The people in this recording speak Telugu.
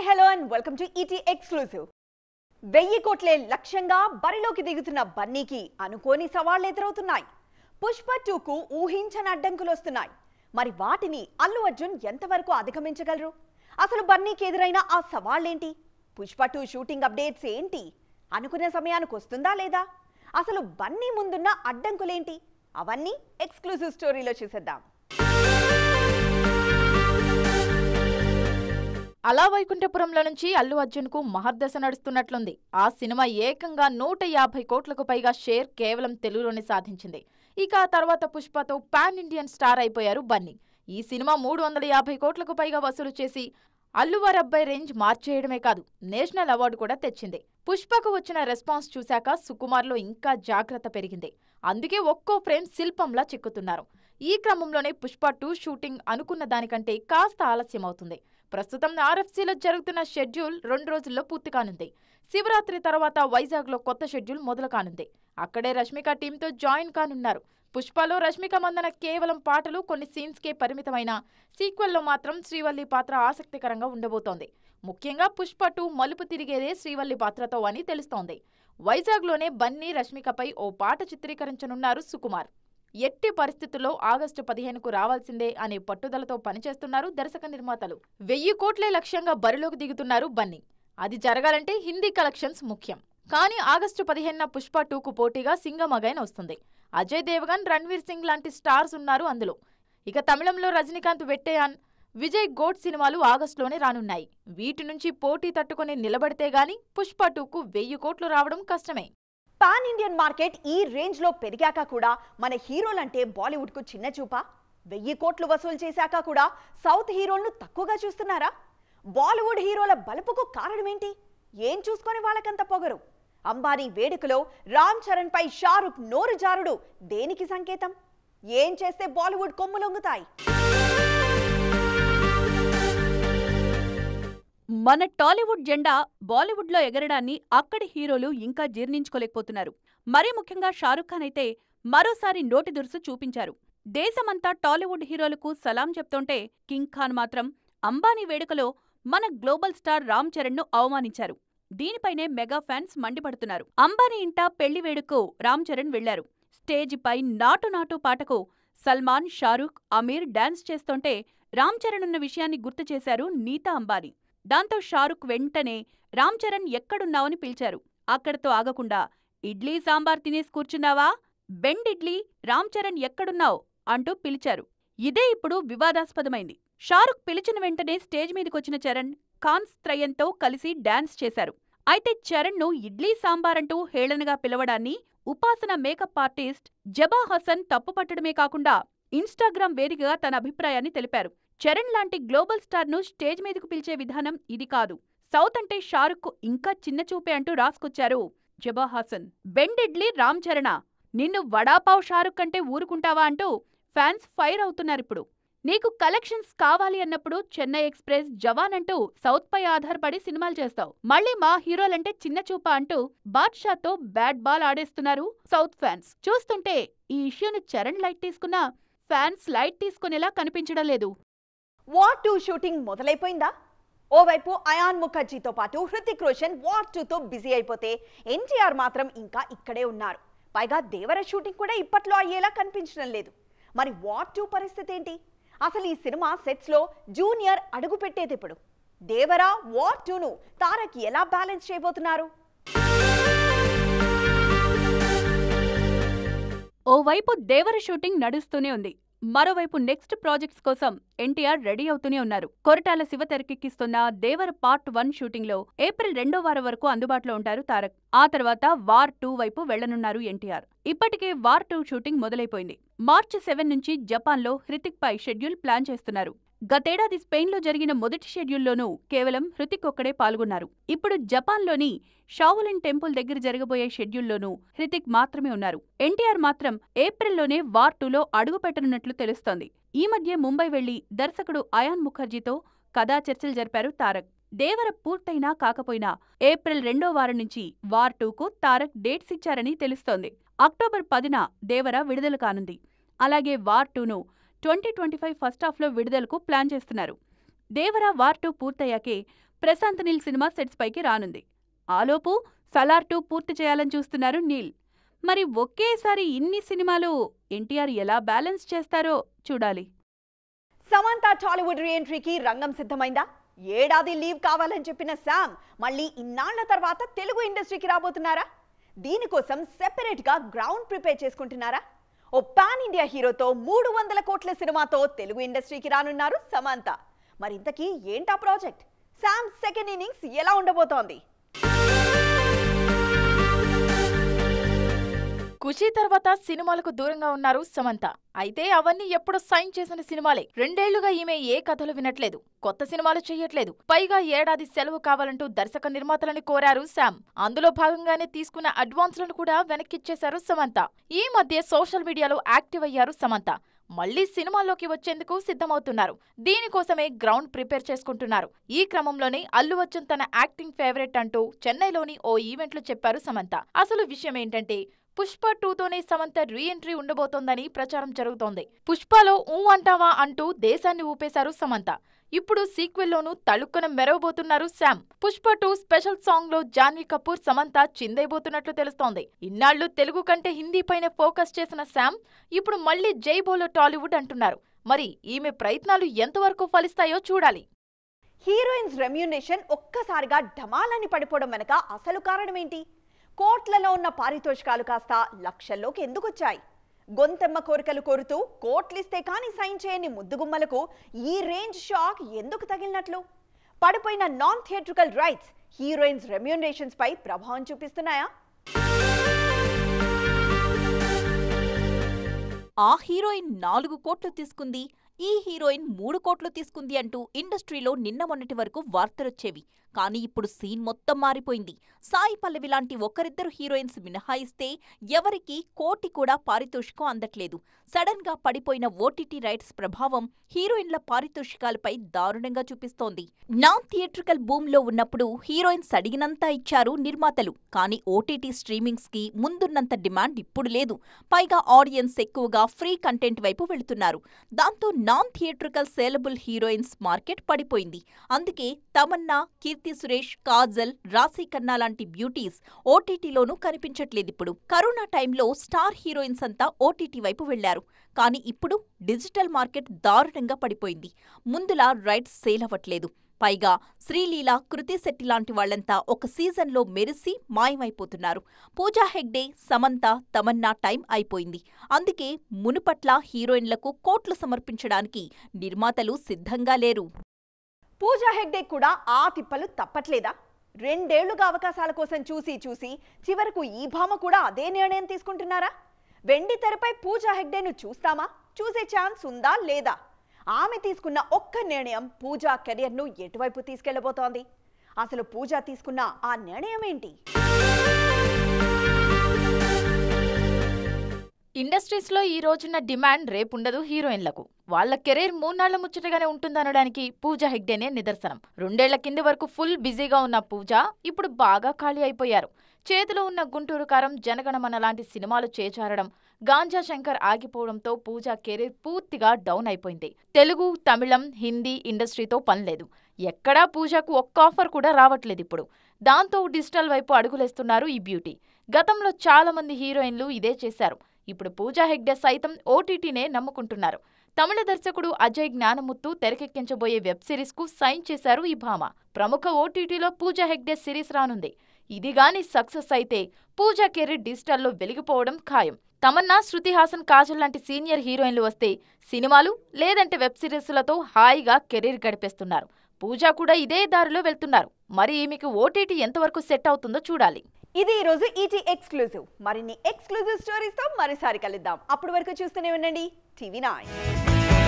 hello and welcome to ET Exclusive. 1000 కోట్లే లక్ష్యంగా బరిలోకి దిగుతున్న బన్నీకి అనుకోని సవాళ్లు ఎదురవుతున్నాయి. పుష్ప 2కు ఊహించని అడ్డంకులు వస్తున్నాయి. మరి వాటిని అల్లు అర్జున్ ఎంతవరకు అధిగమించగలరు? అసలు బన్నీకి ఎదురైన ఆ సవాళ్లేంటి? పుష్ప 2 షూటింగ్ అప్డేట్స్ ఏంటి? అనుకున్న సమయానికి వస్తుందా లేదా? అసలు బన్నీ ముందున్న అడ్డంకులేంటి? అవన్నీ ఎక్స్క్లూజివ్ స్టోరీలో చూసేద్దాం. అలా వైకుంఠపురంలో నుంచి అల్లు అర్జున్ కు మహర్దశ నడుస్తున్నట్లుంది. ఆ సినిమా ఏకంగా 150 కోట్లకు పైగా షేర్ కేవలం తెలుగులోనే సాధించింది. ఇక ఆ తర్వాత పుష్పతో పాన్ ఇండియన్ స్టార్ అయిపోయారు బన్నీ. ఈ సినిమా 350 కోట్లకు పైగా వసూలు చేసి అల్లువారి అబ్బాయి రేంజ్ మార్చేయడమే కాదు, నేషనల్ అవార్డు కూడా తెచ్చింది. పుష్పకు వచ్చిన రెస్పాన్స్ చూశాక సుకుమార్లో ఇంకా జాగ్రత్త పెరిగింది. అందుకే ఒక్కో ఫ్రేమ్ శిల్పంలా చిక్కుతున్నారు. ఈ క్రమంలోనే పుష్ప 2 షూటింగ్ అనుకున్న దానికంటే కాస్త ఆలస్యం అవుతుంది. ప్రస్తుతం RFCలో జరుగుతున్న షెడ్యూల్ 2 రోజుల్లో పూర్తి కానుంది. శివరాత్రి తర్వాత వైజాగ్లో కొత్త షెడ్యూల్ మొదలు కానుంది. అక్కడే రష్మిక టీంతో జాయిన్ కానున్నారు. పుష్పలో రష్మిక మందన కేవలం పాటలు, కొన్ని సీన్స్కే పరిమితమైన సీక్వెల్లో మాత్రం శ్రీవల్లి పాత్ర ఆసక్తికరంగా ఉండబోతోంది. ముఖ్యంగా పుష్ప 2 మలుపు తిరిగేదే శ్రీవల్లి పాత్రతో అని తెలుస్తోంది. వైజాగ్లోనే బన్నీ, రష్మికపై ఓ పాట చిత్రీకరించనున్నారు సుకుమార్. ఎట్టి పరిస్థితుల్లో ఆగస్టు 15కు రావాల్సిందే అనే పట్టుదలతో పనిచేస్తున్నారు దర్శక నిర్మాతలు. 1000 కోట్లే లక్ష్యంగా బరిలోకి దిగుతున్నారు బన్నీ. అది జరగాలంటే హిందీ కలెక్షన్స్ ముఖ్యం. కానీ ఆగస్టు 15న పుష్ప 2కు పోటీగా సింగం అగైన్ వస్తుంది. అజయ్ దేవగన్, రణ్వీర్ సింగ్ లాంటి స్టార్స్ ఉన్నారు అందులో. ఇక తమిళంలో రజనీకాంత్, వెట్టయాన్, విజయ్ గోడ్ సినిమాలు ఆగస్టులోనే రానున్నాయి. వీటి నుంచి పోటీ తట్టుకుని నిలబడితే గానీ పుష్ప 2కు 1000 కోట్లు రావడం కష్టమే. పాన్ ఇండియన్ మార్కెట్ ఈ రేంజ్ లో పెరిగాక కూడా మన హీరోలంటే బాలీవుడ్ కు చిన్న చూపా? 1000 కోట్లు వసూలు చేశాక కూడా సౌత్ హీరోలను తక్కువగా చూస్తున్నారా? బాలీవుడ్ హీరోల బలుపుకు కారణమేంటి? ఏం చూసుకొని వాళ్ళకంత పొగరు? అంబానీ వేడుకలో రామ్ చరణ్ పై షారుఖ్ నోరు జారుడు దేనికి సంకేతం? ఏం చేస్తే బాలీవుడ్ కొమ్ములొంగుతాయి? మన టాలీవుడ్ జెండా బాలీవుడ్లో ఎగరడాన్ని అక్కడి హీరోలు ఇంకా జీర్ణించుకోలేకపోతున్నారు. మరీ ముఖ్యంగా షారుఖ్ ఖాన్ అయితే మరోసారి నోటి దురుసు చూపించారు. దేశమంతా టాలీవుడ్ హీరోలకు సలాం చెప్తుంటే కింగ్ ఖాన్ మాత్రం అంబానీ వేడుకలో మన గ్లోబల్ స్టార్ రామ్ చరణ్ను అవమానించారు. దీనిపైనే మెగా ఫ్యాన్స్ మండిపడుతున్నారు. అంబానీ ఇంట పెళ్లి వేడుకకు రామ్ చరణ్ వెళ్లారు. స్టేజిపై నాటు నాటు పాటకు సల్మాన్, షారుఖ్, అమీర్ డాన్స్ చేస్తుంటే రామ్ చరణ్ ఉన్న విషయాన్ని గుర్తు చేశారు నీతా అంబానీ. దాంతో షారుఖ్ వెంటనే రామ్ చరణ్ ఎక్కడున్నావని పిలిచారు. అక్కడితో ఆగకుండా ఇడ్లీ సాంబార్ తినేసి కూర్చున్నావా, బెండ్ ఇడ్లీ, రామ్ చరణ్ ఎక్కడున్నావ్ అంటూ పిలిచారు. ఇదే ఇప్పుడు వివాదాస్పదమైంది. షారుఖ్ పిలిచిన వెంటనే స్టేజ్ మీదకొచ్చిన చరణ్ ఖాన్స్ త్రయంతో కలిసి డాన్స్ చేశారు. అయితే చరణ్ను ఇడ్లీ సాంబార్ అంటూ హేళనగా పిలవడాన్ని ఉపాసన మేకప్ ఆర్టిస్ట్ జబా హసన్ తప్పుపట్టడమే కాకుండా ఇన్స్టాగ్రామ్ వేదికగా తన అభిప్రాయాన్ని తెలిపారు. చరణ్ లాంటి గ్లోబల్ స్టార్ను స్టేజ్ మీదకు పిలిచే విధానం ఇది కాదు. సౌత్ అంటే షారుఖ్ ఇంకా చిన్న చూపే అంటూ రాసుకొచ్చారు జబా హసన్. బెండ్ ఇడ్లీ రామ్ చరణా, నిన్ను వడాపావ్ షారుఖ్ అంటే ఊరుకుంటావా అంటూ ఫ్యాన్స్ ఫైర్ అవుతున్నారిప్పుడు. నీకు కలెక్షన్స్ కావాలి అన్నప్పుడు చెన్నై ఎక్స్ప్రెస్, జవాన్ అంటూ సౌత్ పై ఆధారపడి సినిమాలు చేస్తావు. మళ్ళీ మా హీరోలంటే చిన్న చూపా అంటూ బాద్షాతో బ్యాట్ బాల్ ఆడేస్తున్నారు సౌత్ ఫ్యాన్స్. చూస్తుంటే ఈ ఇష్యూను చరణ్ లైట్ తీసుకున్నా ఫ్యాన్స్ లైట్ తీసుకునేలా కనిపించడం లేదు. వార్ 2 షూటింగ్ మొదలైపోయిందా? ఓవైపు అయాన్ ముఖర్జీతో పాటు హృతిక్ రోషన్ వార్ 2తో బిజీ అయిపోతే ఎన్టీఆర్ మాత్రం ఇంకా ఇక్కడే ఉన్నారు. పైగా దేవర షూటింగ్ కూడా ఇప్పట్లో అయ్యేలా కనిపించడం లేదు. మరి వార్ 2 పరిస్థితి ఏంటి? అసలు ఈ సినిమా సెట్స్ లో జూనియర్ అడుగు పెట్టేది ఇప్పుడు. దేవర వార్ 2ను తారక్ ఎలా బ్యాలెన్స్ చేయబోతున్నారు? ఓవైపు దేవర షూటింగ్ నడుస్తూనే ఉంది. మరోవైపు నెక్స్ట్ ప్రాజెక్ట్స్ కోసం ఎన్టీఆర్ రెడీ అవుతూనే ఉన్నారు. కొరటాల శివ తెరకెక్కిస్తున్న దేవర పార్ట్ 1 షూటింగ్ లో ఏప్రిల్ 2వ వారం వరకు అందుబాటులో ఉంటారు తారక్. ఆ తర్వాత వార్ 2 వైపు వెళ్లనున్నారు ఎన్టీఆర్. ఇప్పటికే వార్ 2 షూటింగ్ మొదలైపోయింది. మార్చి 7 నుంచి జపాన్లో హృతిక్ పై షెడ్యూల్ ప్లాన్ చేస్తున్నారు. గతేడాది స్పెయిన్లో జరిగిన మొదటి షెడ్యూల్లోనూ కేవలం హృతిక్ ఒక్కడే పాల్గొన్నారు. ఇప్పుడు జపాన్లోని షావులిన్ టెంపుల్ దగ్గర జరగబోయే షెడ్యూల్లోనూ హృతిక్ మాత్రమే ఉన్నారు. ఎన్టీఆర్ మాత్రం ఏప్రిల్లోనే వార్ 2లో అడుగు పెట్టనున్నట్లు తెలుస్తోంది. ఈ మధ్య ముంబై వెళ్లి దర్శకుడు అయాన్ ముఖర్జీతో కథా చర్చలు జరిపారు తారక్. దేవర పూర్తయినా కాకపోయినా ఏప్రిల్ 2వ వారం నుంచి వార్ 2కు తారక్ డేట్స్ ఇచ్చారని తెలుస్తోంది. అక్టోబర్ 10న దేవర విడుదల కానుంది. అలాగే వార్ 2ను 2025 ఫస్ట్ హాఫ్లో విడుదలకు ప్లాన్ చేస్తున్నారు. దేవరా వార్ 2 పూర్తయ్యాకే ప్రశాంత్ నీల్ సినిమా సెట్స్ పైకి రానుంది. ఆలోపు సలార్ 2 పూర్తి చేయాలని చూస్తున్నారు నీల్. మరి ఒకేసారి ఇన్ని సినిమాలు ఎన్టీఆర్ ఎలా బ్యాలెన్స్ చేస్తారో చూడాలి. సమంత టాలీవుడ్ రీఎంట్రీకి రంగం సిద్ధమైందా? ఏడాది లీవ్ కావాలని చెప్పిన శామ్ మళ్ళీ ఇన్నాళ్ల తర్వాత తెలుగు ఇండస్ట్రీకి రాబోతున్నారా? దీనికోసం సెపరేట్ గా గ్రౌండ్ ప్రిపేర్ చేసుకుంటున్నారా? ఓ పాన్ ఇండియా హీరోతో 300 కోట్ల సినిమాతో తెలుగు ఇండస్ట్రీకి రానున్నారు సమంత. మరింతకీ ఏంటా ప్రాజెక్ట్? శామ్ సెకండ్ ఇన్నింగ్స్ ఎలా ఉండబోతోంది? ఖుషీ తర్వాత సినిమాలకు దూరంగా ఉన్నారు సమంత. అయితే అవన్నీ ఎప్పుడో సైన్ చేసిన సినిమాలే. 2 ఏళ్లుగా ఈమె ఏ కథలు వినట్లేదు, కొత్త సినిమాలు చెయ్యట్లేదు. పైగా ఏడాది సెలవు కావాలంటూ దర్శక నిర్మాతలని కోరారు శామ్. అందులో భాగంగానే తీసుకున్న అడ్వాన్స్లను కూడా వెనక్కిచ్చేశారు సమంత. ఈ మధ్య సోషల్ మీడియాలో యాక్టివ్ అయ్యారు సమంత. మళ్లీ సినిమాల్లోకి వచ్చేందుకు సిద్ధమవుతున్నారు. దీనికోసమే గ్రౌండ్ ప్రిపేర్ చేసుకుంటున్నారు. ఈ క్రమంలోనే అల్లు అర్జున్ తన యాక్టింగ్ ఫేవరెట్ అంటూ చెన్నైలోని ఓ ఈవెంట్లో చెప్పారు సమంత. అసలు విషయం ఏంటంటే పుష్ప 2తోనే సమంత రీఎంట్రీ ఉండబోతోందని ప్రచారం జరుగుతోంది. పుష్పలో ఊ అంటావా అంటూ దేశాన్ని ఊపేశారు సమంత. ఇప్పుడు సీక్వెల్లోనూ తళుక్కున మెరవబోతున్నారు శామ్. పుష్ప 2 స్పెషల్ సాంగ్ లో జాన్వీ కపూర్ సమంత చిందైపోతున్నట్లు తెలుస్తోంది. ఇన్నాళ్లు తెలుగు కంటే హిందీ పైన ఫోకస్ చేసిన శామ్ ఇప్పుడు మళ్లీ జై బోలో టాలీవుడ్ అంటున్నారు. మరి ఈమె ప్రయత్నాలు ఎంతవరకు ఫలిస్తాయో చూడాలి. హీరోయిన్స్ రెమ్యూనరేషన్ ఒక్కసారిగా ఢమాలని పడిపోవడం వెనక అసలు కారణమేంటి? కోట్లలో ఉన్న పారితోషికాలు కాస్త లక్షల్లోకి ఎందుకొచ్చాయి? గొంతెమ్మ కోరికలు కోరుతూ కోట్లిస్తే కానీ సైన్ చేయని ముద్దుగుమ్మలకు ఈ రేంజ్ షాక్ ఎందుకు తగిలినట్లు? పడిపోయిన non theatrical rights heroines remunerations పై ప్రభావం చూపిస్తున్నాయా? ఆ హీరోయిన్ 4 కోట్లు తీసుకుంది, ఈ హీరోయిన్ 3 కోట్లు తీసుకుంది అంటూ ఇండస్ట్రీలో నిన్న మొన్నటి వరకు వార్తలొచ్చేవి. కానీ ఇప్పుడు సీన్ మొత్తం మారిపోయింది. సాయి పల్లవి లాంటి ఒకరిద్దరు హీరోయిన్స్ మినహాయిస్తే ఎవరికీ కోటి కూడా పారితోషికం అందట్లేదు. సడన్ గా పడిపోయిన ఓటీటీ రైట్స్ ప్రభావం హీరోయిన్ల పారితోషికాలపై దారుణంగా చూపిస్తోంది. నాన్ థియేట్రికల్ బూమ్ లో ఉన్నప్పుడు హీరోయిన్స్ అడిగినంతా ఇచ్చారు నిర్మాతలు. కానీ ఓటీటీ స్ట్రీమింగ్స్ కి ముందున్నంత డిమాండ్ ఇప్పుడు లేదు. పైగా ఆడియన్స్ ఎక్కువగా ఫ్రీ కంటెంట్ వైపు వెళుతున్నారు. దాంతో non theatrical saleable heroines market పడిపోయింది. అందుకే తమన్నా, కీర్తి సురేష్, కాజల్, రాశీ ఖన్నా లాంటి బ్యూటీస్ ఓటీటీలోనూ కనిపించట్లేదిప్పుడు. కరోనా టైంలో స్టార్ హీరోయిన్స్ అంతా ఓటీటీ వైపు వెళ్లారు. కానీ ఇప్పుడు డిజిటల్ మార్కెట్ దారుణంగా పడిపోయింది. ముందులా రైట్స్ సేల్ అవ్వట్లేదు. పైగా శ్రీలీల, కృతి శెట్టి లాంటి వాళ్లంతా ఒక సీజన్లో మెరిసి మాయమైపోతున్నారు. పూజా హెగ్డే, సమంత, తమన్నా టైం అయిపోయింది. అందుకే మునుపట్ల హీరోయిన్లకు కోట్లు సమర్పించడానికి నిర్మాతలు సిద్ధంగా లేరు. పూజా హెగ్డే కూడా ఆ తిప్పలు తప్పట్లేదా? 2 ఏళ్లుగా అవకాశాల కోసం చూసి చివరకు ఈ భామ కూడా అదే నిర్ణయం తీసుకుంటున్నారా? వెండి తెరపై పూజా హెగ్డేను చూస్తామా? చూసే ఛాన్స్ ఉందా లేదా? ఆమె తీసుకున్న ఒక్క నిర్ణయం పూజా కెరియర్ను ఎటువైపు తీసుకెళ్లబోతోంది? అసలు పూజా తీసుకున్న ఆ నిర్ణయం ఏంటి? ఇండస్ట్రీస్లో ఈ రోజున్న డిమాండ్ రేపుండదు హీరోయిన్లకు. వాళ్ల కెరీర్ 3 నాళ్ల ముచ్చటగానే ఉంటుందనడానికి పూజా హెగ్డేనే నిదర్శనం. 2 ఏళ్ల కింది వరకు ఫుల్ బిజీగా ఉన్న పూజా ఇప్పుడు బాగా ఖాళీ అయిపోయారు. చేతిలో ఉన్న గుంటూరు కారం, జనగణమన లాంటి సినిమాలు చేచారడం, గాంజా శంకర్ ఆగిపోవడంతో పూజా కెరీర్ పూర్తిగా డౌన్ అయిపోయింది. తెలుగు, తమిళం, హిందీ ఇండస్ట్రీతో పనిలేదు. ఎక్కడా పూజాకు ఒక్క ఆఫర్ కూడా రావట్లేదు ఇప్పుడు. దాంతో డిజిటల్ వైపు అడుగులేస్తున్నారు ఈ బ్యూటీ. గతంలో చాలా మంది హీరోయిన్లు ఇదే చేశారు. ఇప్పుడు పూజా హెగ్డే సైతం ఓటీటీనే నమ్ముకుంటున్నారు. తమిళ దర్శకుడు అజయ్ జ్ఞానముత్తు తెరకెక్కించబోయే వెబ్ సిరీస్ కు సైన్ చేశారు ఈ భామ. ప్రముఖ ఓటీటీలో పూజా హెగ్డే సిరీస్ రానుంది. ఇది గాని సక్సెస్ అయితే పూజా కెరీర్ డిజిటల్లో వెలిగిపోవడం ఖాయం. తమన్నా, శృతి హాసన్, కాజల్ లాంటి సీనియర్ హీరోయిన్లు వస్తే సినిమాలు లేదంటే వెబ్ సిరీస్లతో హాయిగా కెరీర్ గడిపేస్తున్నారు. పూజా కూడా ఇదే దారిలో వెళ్తున్నారు. మరి ఈమెకు ఓటీటీ ఎంతవరకు సెట్ అవుతుందో చూడాలి. ఇది ఈ రోజు ఈటీ ఎక్స్క్లూజివ్. మరిన్ని ఎక్స్క్లూజివ్ స్టోరీస్ తో మరోసారి కలుద్దాం. అప్పటి వరకు చూస్తూనే ఉండండి టీవీ 9.